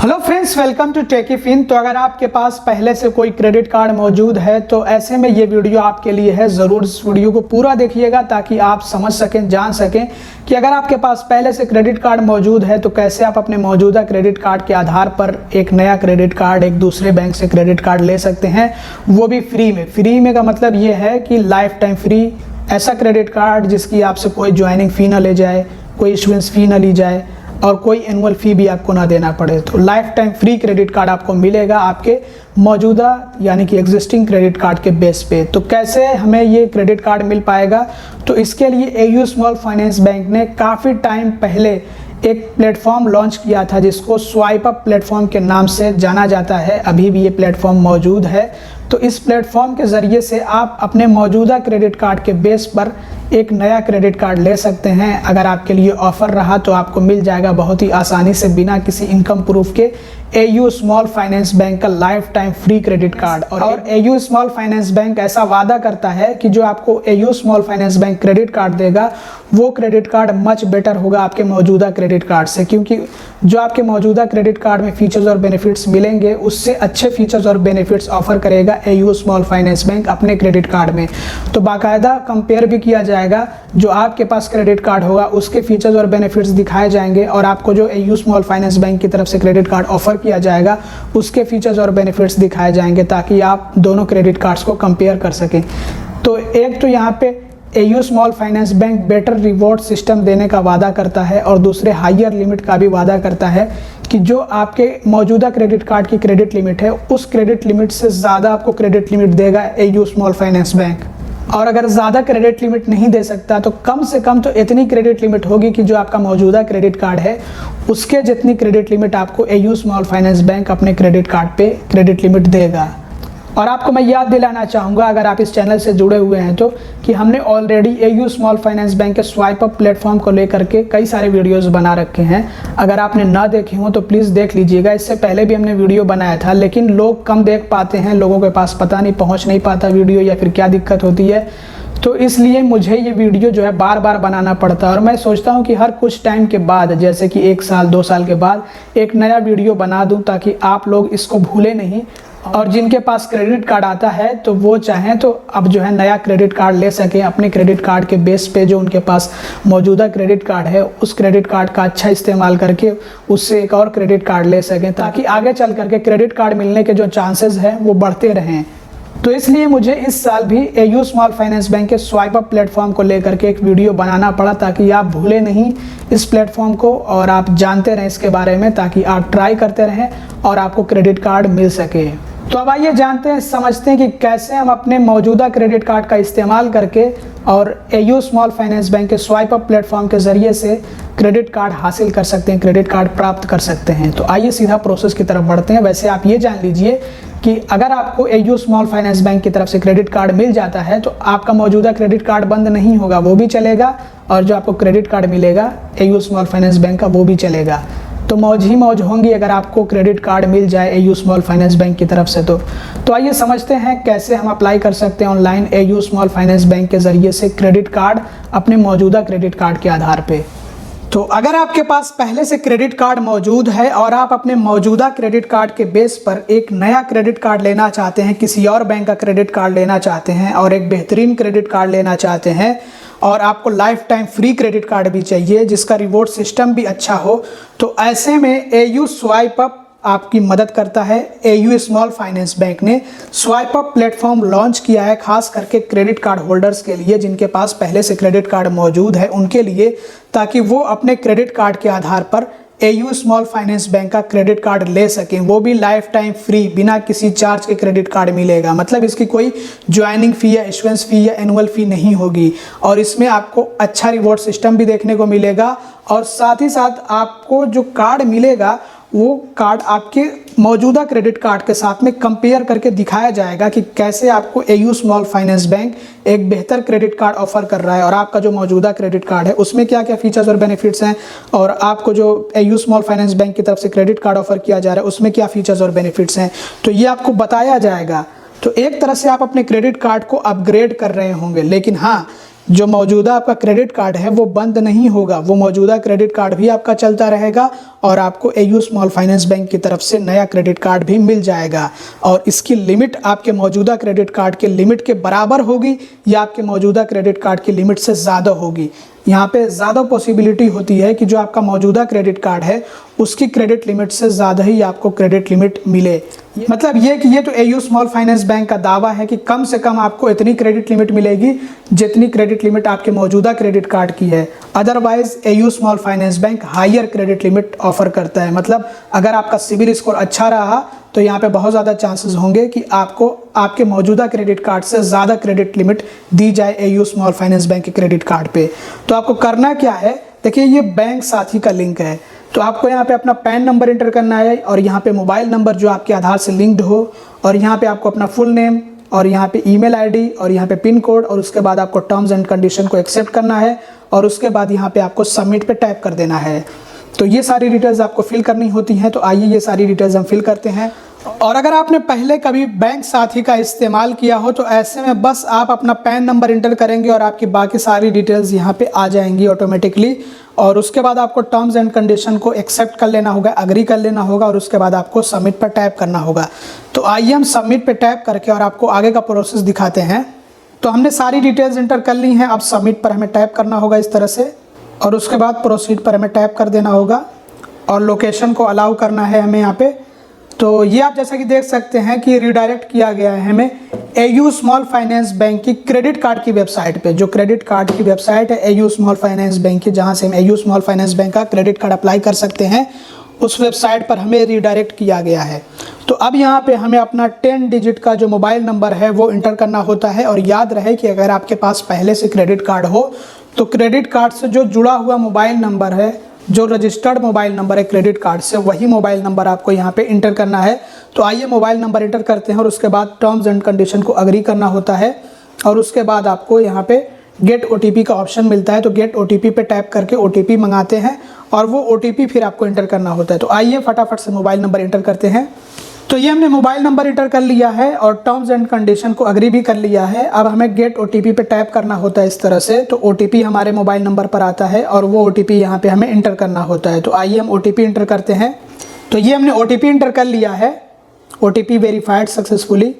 Hello friends, welcome to Techyfin. तो अगर आपके पास पहले से कोई क्रेडिट कार्ड मौजूद है तो ऐसे में ये वीडियो आपके लिए है। ज़रूर इस वीडियो को पूरा देखिएगा ताकि आप समझ सकें, जान सकें कि अगर आपके पास पहले से क्रेडिट कार्ड मौजूद है तो कैसे आप अपने मौजूदा क्रेडिट कार्ड के आधार पर एक नया क्रेडिट कार्ड, एक दूसरे बैंक से क्रेडिट कार्ड ले सकते हैं, वो भी फ्री में। फ्री में का मतलब ये है कि लाइफ टाइम फ्री। ऐसा क्रेडिट कार्ड जिसकी आपसे कोई ज्वाइनिंग फ़ी ना ले जाए, कोई इशुएंस फ़ी ना ली जाए और कोई एनुअल फ़ी भी आपको ना देना पड़े। तो life time free credit card आपको मिलेगा आपके मौजूदा यानी कि एग्जिस्टिंग क्रेडिट कार्ड के बेस पे। तो कैसे हमें ये क्रेडिट कार्ड मिल पाएगा? तो इसके लिए एयू स्मॉल फाइनेंस बैंक ने काफ़ी टाइम पहले एक प्लेटफॉर्म लॉन्च किया था जिसको स्वाइप अप प्लेटफॉर्म के नाम से जाना जाता है। अभी भी ये प्लेटफॉर्म मौजूद है। तो इस प्लेटफॉर्म के ज़रिए से आप अपने मौजूदा क्रेडिट कार्ड के बेस पर एक नया क्रेडिट कार्ड ले सकते हैं। अगर आपके लिए ऑफ़र रहा तो आपको मिल जाएगा बहुत ही आसानी से, बिना किसी इनकम प्रूफ के, एयू स्मॉल फाइनेंस बैंक का life time free credit card. और एयू स्मॉल फाइनेंस बैंक ऐसा वादा करता है कि जो आपको AU small finance bank credit card देगा वो क्रेडिट कार्ड मच बेटर होगा आपके मौजूदा क्रेडिट कार्ड से, क्योंकि जो आपके मौजूदा क्रेडिट कार्ड में फीचर्स और बेनिफिट्स मिलेंगे उससे अच्छे फीचर्स और बेनिफिट्स ऑफर करेगा एयू स्मॉल फाइनेंस बैंक अपने क्रेडिट कार्ड में। तो बाकायदा कंपेयर भी किया जाएगा, जो आपके पास क्रेडिट कार्ड होगा उसके फीचर्स और बेनिफिट्स दिखाए जाएंगे और आपको जो एयू स्मॉल फाइनेंस बैंक की तरफ से क्रेडिट कार्ड ऑफर किया जाएगा उसके फीचर्स और बेनिफिट्स दिखाए जाएंगे ताकि आप दोनों क्रेडिट कार्ड्स को कंपेयर कर सकें। तो एक तो यहाँ पे AU small finance bank better reward system देने का वादा करता है और दूसरे हायर लिमिट का भी वादा करता है कि जो आपके मौजूदा क्रेडिट कार्ड की क्रेडिट लिमिट है उस क्रेडिट लिमिट से ज़्यादा आपको क्रेडिट लिमिट देगा एयू स्मॉल फाइनेंस बैंक। और अगर ज़्यादा क्रेडिट लिमिट नहीं दे सकता तो कम से कम तो इतनी क्रेडिट लिमिट होगी कि जो आपका मौजूदा क्रेडिट कार्ड है उसके जितनी क्रेडिट लिमिट आपको एयू स्मॉल फाइनेंस बैंक अपने क्रेडिट कार्ड पे क्रेडिट लिमिट देगा। और आपको मैं याद दिलाना चाहूँगा, अगर आप इस चैनल से जुड़े हुए हैं तो, कि हमने already AU small finance bank के स्वाइप अप प्लेटफॉर्म को लेकर के कई सारे वीडियोस बना रखे हैं। अगर आपने ना देखे हो तो प्लीज़ देख लीजिएगा। इससे पहले भी हमने वीडियो बनाया था लेकिन लोग कम देख पाते हैं, लोगों के पास पता नहीं पहुँच नहीं पाता वीडियो या फिर क्या दिक्कत होती है, तो इसलिए मुझे ये वीडियो जो है बार बार बनाना पड़ता है। और मैं सोचता हूँ कि हर कुछ टाइम के बाद, जैसे कि 1 साल 2 साल के बाद, एक नया वीडियो बना दूँ ताकि आप लोग इसको भूलें नहीं। और जिनके पास क्रेडिट कार्ड आता है तो वो चाहें तो अब जो है नया क्रेडिट कार्ड ले सकें, अपने क्रेडिट कार्ड के बेस पे जो उनके पास मौजूदा क्रेडिट कार्ड है उस क्रेडिट कार्ड का अच्छा इस्तेमाल करके उससे एक और क्रेडिट कार्ड ले सकें, ताकि आगे चल करके क्रेडिट कार्ड मिलने के जो चांसेस हैं वो बढ़ते रहें। तो इसलिए मुझे इस साल भी एयू स्मॉल फाइनेंस बैंक के स्वाइप अप प्लेटफॉर्म को लेकर के एक वीडियो बनाना पड़ा ताकि आप भूलें नहीं इस प्लेटफॉर्म को और आप जानते रहें इसके बारे में, ताकि आप ट्राई करते रहें और आपको क्रेडिट कार्ड मिल सके। तो अब आइए जानते हैं, समझते हैं कि कैसे हम अपने मौजूदा क्रेडिट कार्ड का इस्तेमाल करके और एयू स्मॉल फाइनेंस बैंक के स्वाइप अप प्लेटफॉर्म के ज़रिए से क्रेडिट कार्ड हासिल कर सकते हैं, क्रेडिट कार्ड प्राप्त कर सकते हैं। तो आइए सीधा प्रोसेस की तरफ बढ़ते हैं। वैसे आप ये जान लीजिए कि अगर आपको एयू स्मॉल फाइनेंस बैंक की तरफ से क्रेडिट कार्ड मिल जाता है तो आपका मौजूदा क्रेडिट कार्ड बंद नहीं होगा, वो भी चलेगा, और जो आपको क्रेडिट कार्ड मिलेगा एयू स्मॉल फाइनेंस बैंक का वो भी चलेगा। तो मौज ही मौज होंगी अगर आपको क्रेडिट कार्ड मिल जाए एयू स्मॉल फाइनेंस बैंक की तरफ से। तो आइए समझते हैं कैसे हम अप्लाई कर सकते हैं online AU small finance bank के ज़रिए से क्रेडिट कार्ड अपने मौजूदा क्रेडिट कार्ड के आधार पे। तो अगर आपके पास पहले से क्रेडिट कार्ड मौजूद है और आप अपने मौजूदा क्रेडिट कार्ड के बेस पर एक नया क्रेडिट कार्ड लेना चाहते हैं, किसी और बैंक का क्रेडिट कार्ड लेना चाहते हैं और एक बेहतरीन क्रेडिट कार्ड लेना चाहते हैं और आपको life time free credit card भी चाहिए जिसका रिवॉर्ड सिस्टम भी अच्छा हो, तो ऐसे में एयू स्वाइप अप आपकी मदद करता है। एयू स्मॉल फाइनेंस बैंक ने स्वाइप अप प्लेटफॉर्म लॉन्च किया है खास करके क्रेडिट कार्ड होल्डर्स के लिए, जिनके पास पहले से क्रेडिट कार्ड मौजूद है उनके लिए, ताकि वो अपने क्रेडिट कार्ड के आधार पर एयू स्मॉल फाइनेंस बैंक का क्रेडिट कार्ड ले सकें, वो भी लाइफ टाइम फ्री, बिना किसी चार्ज के क्रेडिट कार्ड मिलेगा। मतलब इसकी कोई ज्वाइनिंग फ़ी या इशुएंस फ़ी या एनुअल फ़ी नहीं होगी और इसमें आपको अच्छा रिवॉर्ड सिस्टम भी देखने को मिलेगा और साथ ही साथ आपको जो कार्ड मिलेगा वो कार्ड आपके मौजूदा क्रेडिट कार्ड के साथ में कंपेयर करके दिखाया जाएगा कि कैसे आपको एयू स्मॉल फाइनेंस बैंक एक बेहतर क्रेडिट कार्ड ऑफर कर रहा है और आपका जो मौजूदा क्रेडिट कार्ड है उसमें क्या क्या फीचर्स और बेनिफिट्स हैं और आपको जो एयू स्मॉल फाइनेंस बैंक की तरफ से क्रेडिट कार्ड ऑफर किया जा रहा है उसमें क्या फीचर्स और बेनिफिट्स हैं, तो ये आपको बताया जाएगा। तो एक तरह से आप अपने क्रेडिट कार्ड को अपग्रेड कर रहे होंगे, लेकिन हाँ, जो मौजूदा आपका क्रेडिट कार्ड है वो बंद नहीं होगा, वो मौजूदा क्रेडिट कार्ड भी आपका चलता रहेगा और आपको एयू स्मॉल फाइनेंस बैंक की तरफ से नया क्रेडिट कार्ड भी मिल जाएगा। और इसकी लिमिट आपके मौजूदा क्रेडिट कार्ड के लिमिट के बराबर होगी या आपके मौजूदा क्रेडिट कार्ड की लिमिट से ज़्यादा होगी। यहाँ पे ज़्यादा पॉसिबिलिटी होती है कि जो आपका मौजूदा क्रेडिट कार्ड है उसकी क्रेडिट लिमिट से ज़्यादा ही आपको क्रेडिट लिमिट मिले। मतलब ये कि ये तो एयू स्मॉल फाइनेंस बैंक का दावा है कि कम से कम आपको इतनी क्रेडिट लिमिट मिलेगी जितनी क्रेडिट लिमिट आपके मौजूदा क्रेडिट कार्ड की है। Otherwise AU small finance bank higher credit limit offer करता है। मतलब अगर आपका सिबिल स्कोर अच्छा रहा तो यहाँ पे बहुत ज़्यादा चांसेस होंगे कि आपको आपके मौजूदा क्रेडिट कार्ड से ज़्यादा क्रेडिट लिमिट दी जाए एयू स्मॉल फाइनेंस बैंक के क्रेडिट कार्ड पे। तो आपको करना क्या है, देखिए ये बैंक साथी का लिंक है, तो आपको यहाँ पे अपना पैन नंबर इंटर करना है और यहाँ पे मोबाइल नंबर जो आपके आधार से लिंक्ड हो और यहाँ पे आपको अपना फुल नेम और यहाँ पे ईमेल आईडी और यहाँ पे पिन कोड और उसके बाद आपको टर्म्स एंड कंडीशन को एक्सेप्ट करना है और उसके बाद यहाँ पे आपको सबमिट पे टैप कर देना है। तो ये सारी डिटेल्स आपको फिल करनी होती हैं। तो आइए ये सारी डिटेल्स हम फिल करते हैं। और अगर आपने पहले कभी बैंक साथी का इस्तेमाल किया हो तो ऐसे में बस आप अपना पैन नंबर इंटर करेंगे और आपकी बाकी सारी डिटेल्स यहाँ पे आ जाएंगी ऑटोमेटिकली। और उसके बाद आपको टर्म्स एंड कंडीशन को एक्सेप्ट कर लेना होगा, अग्री कर लेना होगा और उसके बाद आपको सबमिट पर टैप करना होगा। तो आइए हम सबमिट पे टैप करके और आपको आगे का प्रोसेस दिखाते हैं। तो हमने सारी डिटेल्स इंटर कर ली हैं, अब सबमिट पर हमें टैप करना होगा इस तरह से और उसके बाद प्रोसीड पर हमें टैप कर देना होगा और लोकेशन को अलाउ करना है हमें यहाँ पे। तो ये आप जैसा कि देख सकते हैं कि रिडायरेक्ट किया गया है हमें एयू स्मॉल फाइनेंस बैंक की क्रेडिट कार्ड की वेबसाइट पे। जो क्रेडिट कार्ड की वेबसाइट है एयू स्मॉल फाइनेंस बैंक की, जहाँ से हम एयू स्मॉल फाइनेंस बैंक का क्रेडिट कार्ड अप्लाई कर सकते हैं, उस वेबसाइट पर हमें रिडायरेक्ट किया गया है। तो अब यहाँ पे हमें अपना 10 डिजिट का जो मोबाइल नंबर है वो इंटर करना होता है। और याद रहे कि अगर आपके पास पहले से क्रेडिट कार्ड हो तो क्रेडिट कार्ड से जो जुड़ा हुआ मोबाइल नंबर है, जो रजिस्टर्ड मोबाइल नंबर है क्रेडिट कार्ड से, वही मोबाइल नंबर आपको यहाँ पे इंटर करना है। तो आइए मोबाइल नंबर इंटर करते हैं और उसके बाद टर्म्स एंड कंडीशन को अग्री करना होता है और उसके बाद आपको यहाँ पे गेट OTP का ऑप्शन मिलता है। तो गेट OTP पे टैप करके OTP मंगाते हैं और वो OTP फिर आपको इंटर करना होता है। तो आइए फटाफट से मोबाइल नंबर इंटर करते हैं। तो ये हमने मोबाइल नंबर इंटर कर लिया है और टर्म्स एंड कंडीशन को अग्री भी कर लिया है। अब हमें गेट OTP पे टैप करना होता है इस तरह से। तो OTP हमारे मोबाइल नंबर पर आता है और वो OTP यहाँ पे हमें इंटर करना होता है। तो आइए हम OTP इंटर करते हैं। तो ये हमने OTP इंटर कर लिया है, OTP वेरीफाइड सक्सेसफुली।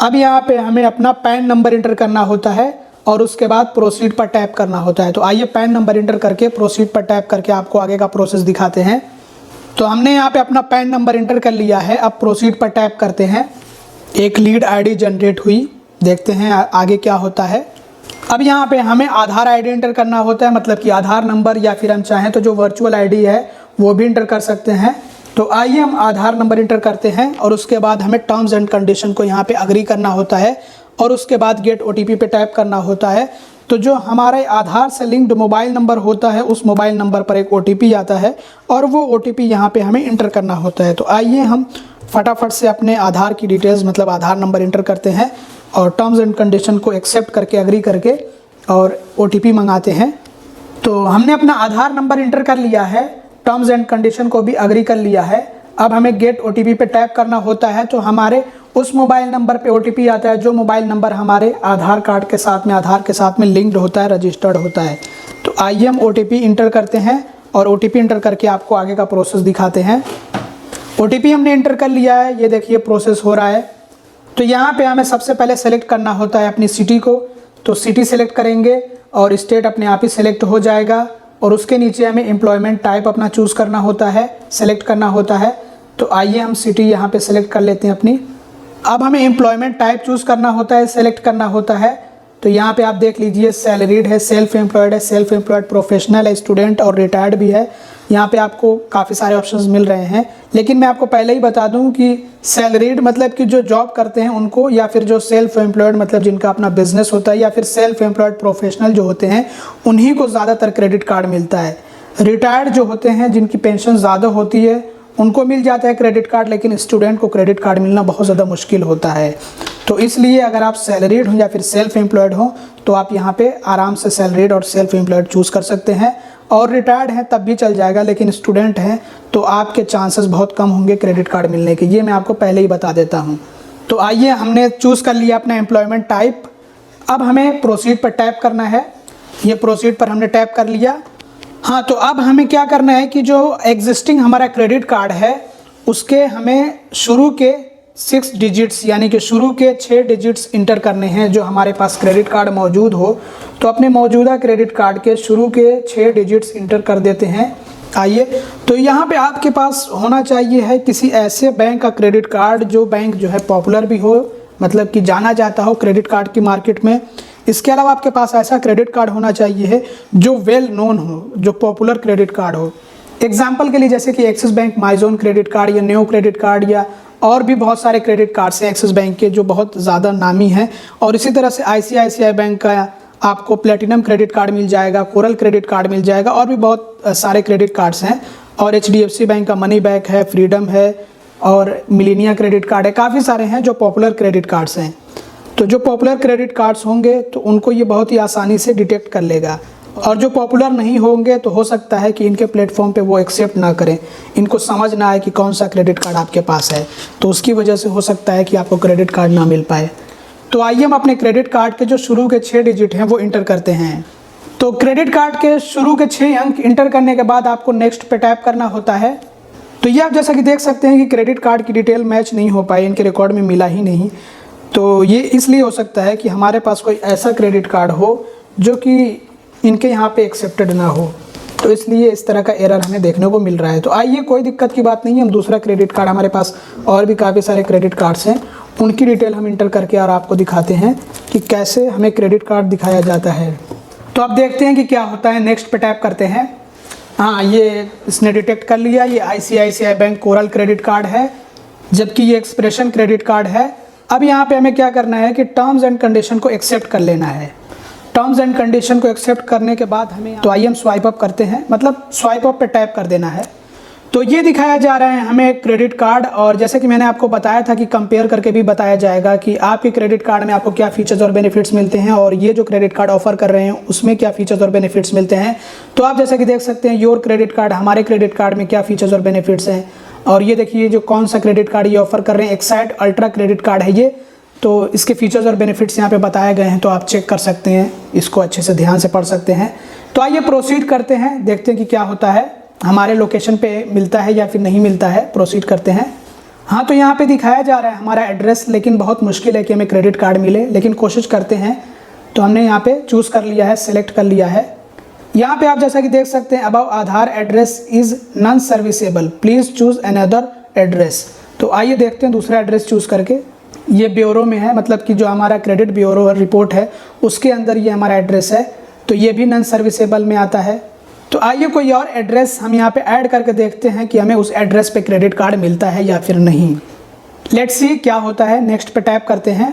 अब यहाँ पे हमें अपना पैन नंबर इंटर करना होता है और उसके बाद प्रोसीड पर टैप करना होता है। तो आइए पैन नंबर इंटर करके प्रोसीड पर टैप करके आपको आगे का प्रोसेस दिखाते हैं। तो हमने यहाँ पे अपना पैन नंबर इंटर कर लिया है, अब प्रोसीड पर टैप करते हैं। एक लीड आईडी जनरेट हुई, देखते हैं आगे क्या होता है। अब यहाँ पे हमें आधार आईडी इंटर करना होता है, मतलब कि आधार नंबर या फिर हम चाहें तो जो वर्चुअल आईडी है वो भी इंटर कर सकते हैं। तो आइए हम आधार नंबर इंटर करते हैं और उसके बाद हमें टर्म्स एंड कंडीशन को यहाँ पे अग्री करना होता है और उसके बाद गेट OTP पे टैप करना होता है। तो जो हमारे आधार से लिंक्ड मोबाइल नंबर होता है उस मोबाइल नंबर पर एक OTP आता है और वो OTP यहाँ पे हमें इंटर करना होता है। तो आइए हम फटाफट से अपने आधार की डिटेल्स, मतलब आधार नंबर इंटर करते हैं और टर्म्स एंड कंडीशन को एक्सेप्ट करके अग्री करके और OTP मंगाते हैं। तो हमने अपना आधार नंबर इंटर कर लिया है, टर्म्स एंड कंडीशन को भी अग्री कर लिया है। अब हमें गेट OTP पे टैप करना होता है। तो हमारे उस मोबाइल नंबर पे OTP आता है जो मोबाइल नंबर हमारे आधार कार्ड के साथ में, आधार के साथ में लिंक्ड होता है, रजिस्टर्ड होता है। तो आइए हम OTP इंटर करते हैं और OTP इंटर करके आपको आगे का प्रोसेस दिखाते हैं। OTP हमने इंटर कर लिया है, ये देखिए प्रोसेस हो रहा है। तो यहाँ पे हमें सबसे पहले सेलेक्ट करना होता है अपनी सिटी को। तो सिटी सेलेक्ट करेंगे और स्टेट अपने आप ही सेलेक्ट हो जाएगा और उसके नीचे हमें एम्प्लॉयमेंट टाइप अपना चूज़ करना होता है, सेलेक्ट करना होता है। तो आइए हम सिटी यहाँ पे सेलेक्ट कर लेते हैं अपनी। अब हमें एम्प्लॉयमेंट टाइप चूज़ करना होता है, सेलेक्ट करना होता है। तो यहाँ पे आप देख लीजिए सैलरीड है, सेल्फ एम्प्लॉयड है, सेल्फ एम्प्लॉयड प्रोफेशनल है, स्टूडेंट और रिटायर्ड भी है। यहाँ पे आपको काफ़ी सारे ऑप्शंस मिल रहे हैं, लेकिन मैं आपको पहले ही बता दूँ कि सैलरीड मतलब कि जो जॉब करते हैं उनको, या फिर जो सेल्फ एम्प्लॉयड मतलब जिनका अपना बिजनेस होता है, या फिर सेल्फ एम्प्लॉयड प्रोफेशनल जो होते हैं उन्हीं को ज़्यादातर क्रेडिट कार्ड मिलता है। रिटायर्ड जो होते हैं, जिनकी पेंशन ज़्यादा होती है, उनको मिल जाता है क्रेडिट कार्ड, लेकिन स्टूडेंट को क्रेडिट कार्ड मिलना बहुत ज़्यादा मुश्किल होता है। तो इसलिए अगर आप सैलरीड हो या फिर सेल्फ एम्प्लॉयड हो तो आप यहाँ पे आराम से सैलरीड और सेल्फ एम्प्लॉयड चूज़ कर सकते हैं। और रिटायर्ड हैं तब भी चल जाएगा, लेकिन स्टूडेंट हैं तो आपके चांसेस बहुत कम होंगे क्रेडिट कार्ड मिलने के, ये मैं आपको पहले ही बता देता हूँ। तो आइए, हमने चूज़ कर लिया अपना एम्प्लॉयमेंट टाइप। अब हमें प्रोसीड पर टैप करना है ये प्रोसीड पर हमने टैप कर लिया। हाँ, तो अब हमें क्या करना है कि जो एग्जिस्टिंग हमारा क्रेडिट कार्ड है उसके हमें शुरू के 6 डिजिट्स यानी कि शुरू के 6 डिजिट्स इंटर करने हैं जो हमारे पास क्रेडिट कार्ड मौजूद हो। तो अपने मौजूदा क्रेडिट कार्ड के शुरू के 6 डिजिट्स इंटर कर देते हैं। आइए, तो यहाँ पे आपके पास होना चाहिए है किसी ऐसे बैंक का क्रेडिट कार्ड जो बैंक जो है पॉपुलर भी हो, मतलब कि जाना जाता हो क्रेडिट कार्ड की मार्केट में। इसके अलावा आपके पास ऐसा क्रेडिट कार्ड होना चाहिए है जो वेल नोन हो, जो पॉपुलर क्रेडिट कार्ड हो। एग्जाम्पल के लिए जैसे कि एक्सिस बैंक माइजोन क्रेडिट कार्ड या न्यू क्रेडिट कार्ड या और भी बहुत सारे क्रेडिट कार्ड्स हैं एक्सिस बैंक के जो बहुत ज़्यादा नामी हैं। और इसी तरह से ICICI बैंक का आपको प्लेटिनम क्रेडिट कार्ड मिल जाएगा, कोरल क्रेडिट कार्ड मिल जाएगा और भी बहुत सारे क्रेडिट कार्ड्स हैं। और HDFC बैंक का मनी बैक है, फ्रीडम है और मिलेनिया क्रेडिट कार्ड है, काफ़ी सारे हैं जो पॉपुलर क्रेडिट कार्ड्स हैं। तो जो पॉपुलर क्रेडिट कार्ड्स होंगे तो उनको ये बहुत ही आसानी से डिटेक्ट कर लेगा, और जो पॉपुलर नहीं होंगे तो हो सकता है कि इनके प्लेटफॉर्म पे वो एक्सेप्ट ना करें, इनको समझ ना आए कि कौन सा क्रेडिट कार्ड आपके पास है, तो उसकी वजह से हो सकता है कि आपको क्रेडिट कार्ड ना मिल पाए। तो आइए हम अपने क्रेडिट कार्ड के जो शुरू के 6 डिजिट हैं वो इंटर करते हैं। तो क्रेडिट कार्ड के शुरू के 6 अंक इंटर करने के बाद आपको नेक्स्ट पे टैप करना होता है। तो ये आप जैसा कि देख सकते हैं कि क्रेडिट कार्ड की डिटेल मैच नहीं हो पाई, इनके रिकॉर्ड में मिला ही नहीं। तो ये इसलिए हो सकता है कि हमारे पास कोई ऐसा क्रेडिट कार्ड हो जो कि इनके यहाँ पे एक्सेप्टेड ना हो, तो इसलिए इस तरह का एरर हमें देखने को मिल रहा है। तो आइए, कोई दिक्कत की बात नहीं है, हम दूसरा क्रेडिट कार्ड, हमारे पास और भी काफ़ी सारे क्रेडिट कार्ड्स हैं, उनकी डिटेल हम इंटर करके और आपको दिखाते हैं कि कैसे हमें क्रेडिट कार्ड दिखाया जाता है। तो अब देखते हैं कि क्या होता है। नेक्स्ट पे टैप करते हैं। हाँ, ये इसने डिटेक्ट कर लिया, ये ICICI bank coral credit card है, जबकि ये एक्सप्रेशन क्रेडिट कार्ड है। अब यहाँ पे हमें क्या करना है कि टर्म्स एंड कंडीशन को एक्सेप्ट कर लेना है। टर्म्स एंड कंडीशन को एक्सेप्ट करने के बाद हमें तो आइए हम स्वाइप अप करते हैं, मतलब स्वाइप अप पे टैप कर देना है। तो ये दिखाया जा रहा है हमें क्रेडिट कार्ड, और जैसे कि मैंने आपको बताया था कि कंपेयर करके भी बताया जाएगा कि आपके क्रेडिट कार्ड में आपको क्या फीचर्स और बेनिफिट्स मिलते हैं और ये जो क्रेडिट कार्ड ऑफर कर रहे हैं उसमें क्या फीचर्स और बेनिफिट्स मिलते हैं। तो आप जैसा कि देख सकते हैं योर क्रेडिट कार्ड, हमारे क्रेडिट कार्ड में क्या फीचर्स और बेनिफिट्स हैं। और ये देखिए जो कौन सा क्रेडिट कार्ड ये ऑफर कर रहे हैं, एक्साइड अल्ट्रा क्रेडिट कार्ड है ये। तो इसके फीचर्स और बेनिफिट्स यहाँ पे बताए गए हैं, तो आप चेक कर सकते हैं, इसको अच्छे से ध्यान से पढ़ सकते हैं। तो आइए प्रोसीड करते हैं, देखते हैं कि क्या होता है, हमारे लोकेशन पे मिलता है या फिर नहीं मिलता है। प्रोसीड करते हैं। हाँ, तो यहाँ पे दिखाया जा रहा है हमारा एड्रेस, लेकिन बहुत मुश्किल है कि हमें क्रेडिट कार्ड मिले, लेकिन कोशिश करते हैं। तो हमने यहाँ पे चूज़ कर लिया है, सेलेक्ट कर लिया है। यहाँ पे आप जैसा कि देख सकते हैं above Aadhaar address is non serviceable, please choose another address. तो आइए देखते हैं दूसरा एड्रेस चूज़ करके। ये ब्यूरो में है, मतलब कि जो हमारा क्रेडिट ब्यूरो रिपोर्ट है उसके अंदर ये हमारा एड्रेस है, तो ये भी नॉन सर्विसेबल में आता है। तो आइए कोई और एड्रेस हम यहाँ पे ऐड करके देखते हैं कि हमें उस एड्रेस पे क्रेडिट कार्ड मिलता है या फिर नहीं। लेट्स सी क्या होता है। नेक्स्ट पे टैप करते हैं।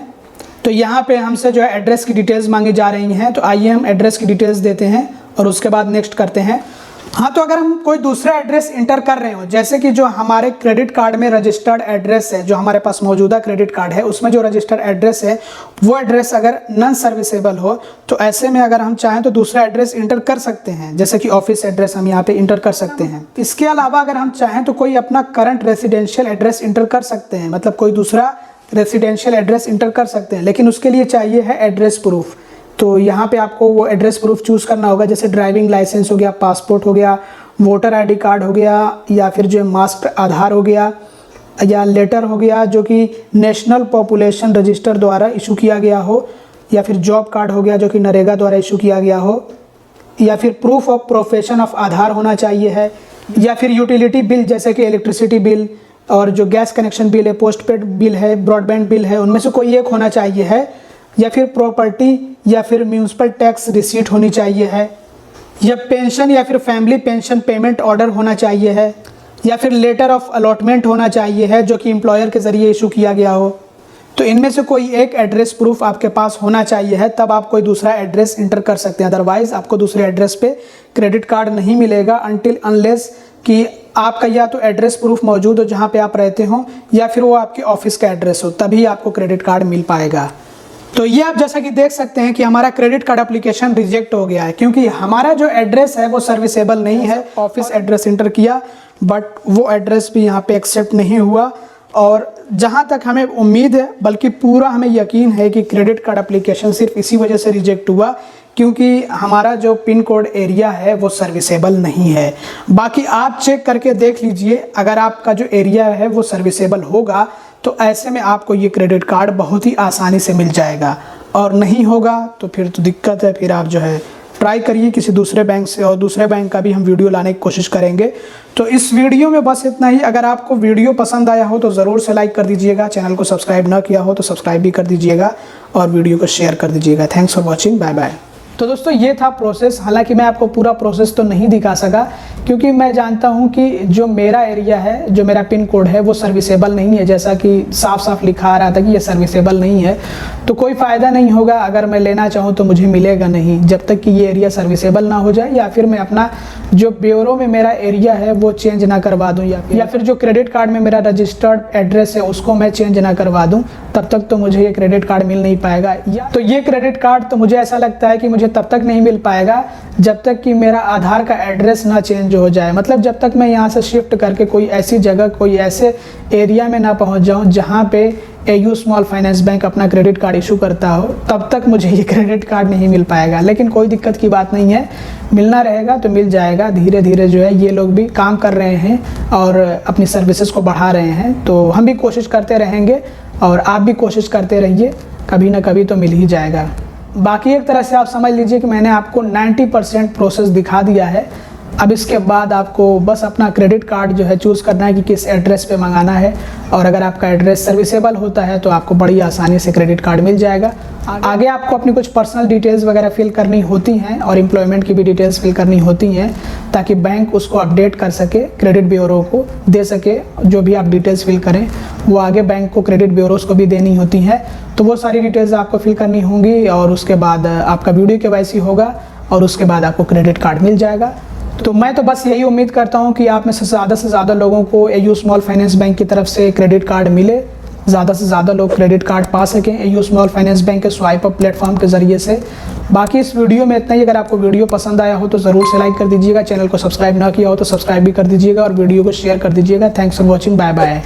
तो यहाँ पे हमसे जो है एड्रेस की डिटेल्स मांगी जा रही हैं, तो आइए हम एड्रेस की डिटेल्स देते हैं और उसके बाद नेक्स्ट करते हैं। हाँ, तो अगर हम कोई दूसरा एड्रेस इंटर कर रहे हो, जैसे कि जो हमारे क्रेडिट कार्ड में रजिस्टर्ड एड्रेस है, जो हमारे पास मौजूदा क्रेडिट कार्ड है उसमें जो रजिस्टर्ड एड्रेस है वो एड्रेस अगर नॉन सर्विसेबल हो, तो ऐसे में अगर हम चाहें तो दूसरा एड्रेस इंटर कर सकते हैं, जैसे कि ऑफिस एड्रेस हम यहाँ पे इंटर कर सकते हैं। इसके अलावा अगर हम चाहें तो कोई अपना करंट रेसिडेंशियल एड्रेस इंटर कर सकते हैं, मतलब कोई दूसरा रेसिडेंशियल एड्रेस इंटर कर सकते हैं, लेकिन उसके लिए चाहिए है एड्रेस प्रूफ। तो यहाँ पे आपको वो एड्रेस प्रूफ चूज़ करना होगा, जैसे ड्राइविंग लाइसेंस हो गया, पासपोर्ट हो गया, वोटर आईडी कार्ड हो गया, या फिर जो मास्ट आधार हो गया, या लेटर हो गया जो कि नेशनल पॉपुलेशन रजिस्टर द्वारा इशू किया गया हो, या फिर जॉब कार्ड हो गया जो कि नरेगा द्वारा इशू किया गया हो, या फिर प्रूफ ऑफ प्रोफेशन ऑफ आधार होना चाहिए है, या फिर यूटिलिटी बिल जैसे कि इलेक्ट्रिसिटी बिल और जो गैस कनेक्शन बिल है, पोस्टपेड बिल है, ब्रॉडबैंड बिल है, उनमें से कोई एक होना चाहिए है, या फिर प्रॉपर्टी या फिर म्यूनसिपल टैक्स रिसीट होनी चाहिए है, या पेंशन या फिर फैमिली पेंशन पेमेंट ऑर्डर होना चाहिए है, या फिर लेटर ऑफ अलॉटमेंट होना चाहिए है जो कि एम्प्लॉयर के ज़रिए इशू किया गया हो। तो इनमें से कोई एक एड्रेस प्रूफ आपके पास होना चाहिए है, तब आप कोई दूसरा एड्रेस इंटर कर सकते हैं। अदरवाइज़ आपको दूसरे एड्रेस पे क्रेडिट कार्ड नहीं मिलेगा अनटिल अनलेस कि आपका या तो एड्रेस प्रूफ मौजूद हो जहाँ पे आप रहते हो, या फिर वो आपके ऑफिस का एड्रेस हो, तभी आपको क्रेडिट कार्ड मिल पाएगा। तो ये आप जैसा कि देख सकते हैं कि हमारा क्रेडिट कार्ड एप्लीकेशन रिजेक्ट हो गया है, क्योंकि हमारा जो एड्रेस है वो सर्विसेबल नहीं है। ऑफिस एड्रेस इंटर किया बट वो एड्रेस भी यहाँ पे एक्सेप्ट नहीं हुआ, और जहाँ तक हमें उम्मीद है, बल्कि पूरा हमें यकीन है कि क्रेडिट कार्ड एप्लीकेशन सिर्फ इसी वजह से रिजेक्ट हुआ क्योंकि हमारा जो पिन कोड एरिया है वो सर्विसेबल नहीं है। बाकी आप चेक करके देख लीजिए, अगर आपका जो एरिया है वो सर्विसेबल होगा तो ऐसे में आपको ये क्रेडिट कार्ड बहुत ही आसानी से मिल जाएगा, और नहीं होगा तो फिर तो दिक्कत है। फिर आप जो है ट्राई करिए किसी दूसरे बैंक से, और दूसरे बैंक का भी हम वीडियो लाने की कोशिश करेंगे। तो इस वीडियो में बस इतना ही। अगर आपको वीडियो पसंद आया हो तो ज़रूर से लाइक कर दीजिएगा, चैनल को सब्सक्राइब ना किया हो तो सब्सक्राइब भी कर दीजिएगा और वीडियो को शेयर कर दीजिएगा। Thanks for watching, bye bye. तो दोस्तों ये था प्रोसेस। हालांकि मैं आपको पूरा प्रोसेस तो नहीं दिखा सका, क्योंकि मैं जानता हूं कि जो मेरा एरिया है, जो मेरा पिन कोड है वो सर्विसेबल नहीं है। जैसा कि साफ साफ लिखा आ रहा था कि ये सर्विसेबल नहीं है, तो कोई फ़ायदा नहीं होगा। अगर मैं लेना चाहूँ तो मुझे मिलेगा नहीं जब तक कि ये एरिया सर्विसेबल ना हो जाए, या फिर मैं अपना जो ब्यूरो में मेरा एरिया है वो चेंज ना करवा दूँ, या फिर जो क्रेडिट कार्ड में मेरा रजिस्टर्ड एड्रेस है उसको मैं चेंज ना करवा दूँ, तब तक तो मुझे ये क्रेडिट कार्ड मिल नहीं पाएगा। या तो ये क्रेडिट कार्ड तो मुझे ऐसा लगता है कि मुझे तब तक नहीं मिल पाएगा जब तक कि मेरा आधार का एड्रेस ना चेंज हो जाए। मतलब जब तक मैं यहाँ से शिफ्ट करके कोई ऐसी जगह, कोई ऐसे एरिया में ना पहुँच जाऊँ जहाँ पे AU स्मॉल फाइनेंस बैंक अपना क्रेडिट कार्ड इशू करता हो, तब तक मुझे ये क्रेडिट कार्ड नहीं मिल पाएगा। लेकिन कोई दिक्कत की बात नहीं है, मिलना रहेगा तो मिल जाएगा। धीरे धीरे जो है ये लोग भी काम कर रहे हैं और अपनी सर्विसेज को बढ़ा रहे हैं, तो हम भी कोशिश करते रहेंगे और आप भी कोशिश करते रहिए, कभी ना कभी तो मिल ही जाएगा। बाकी एक तरह से आप समझ लीजिए कि मैंने आपको 90% प्रोसेस दिखा दिया है। अब इसके बाद आपको बस अपना क्रेडिट कार्ड जो है चूज़ करना है कि किस एड्रेस पे मंगाना है, और अगर आपका एड्रेस सर्विसेबल होता है तो आपको बड़ी आसानी से क्रेडिट कार्ड मिल जाएगा। आगे आपको अपनी कुछ पर्सनल डिटेल्स वगैरह फिल करनी होती हैं और एम्प्लॉयमेंट की भी डिटेल्स फिल करनी होती हैं, ताकि बैंक उसको अपडेट कर सके, क्रेडिट ब्यूरो को दे सके। जो भी आप डिटेल्स फिल करें वो आगे बैंक को, क्रेडिट ब्यूरोज़ को भी देनी होती हैं। तो वो सारी डिटेल्स आपको फिल करनी होंगी, और उसके बाद आपका वीडियो KYC होगा और उसके बाद आपको क्रेडिट कार्ड मिल जाएगा। तो मैं तो बस यही उम्मीद करता हूँ कि आप में से ज़्यादा लोगों को AU स्मॉल फाइनेंस बैंक की तरफ से क्रेडिट कार्ड मिले, ज़्यादा से ज़्यादा लोग क्रेडिट कार्ड पा सकें AU स्मॉल फाइनेंस बैंक के स्वाइप अप प्लेटफॉर्म के ज़रिए से। बाकी इस वीडियो में इतना ही। अगर आपको वीडियो पसंद आया हो तो ज़रूर से लाइक कर दीजिएगा, चैनल को सब्सक्राइब ना किया हो तो सब्सक्राइब भी कर दीजिएगा और वीडियो को शेयर कर दीजिएगा। Thanks for watching, bye bye.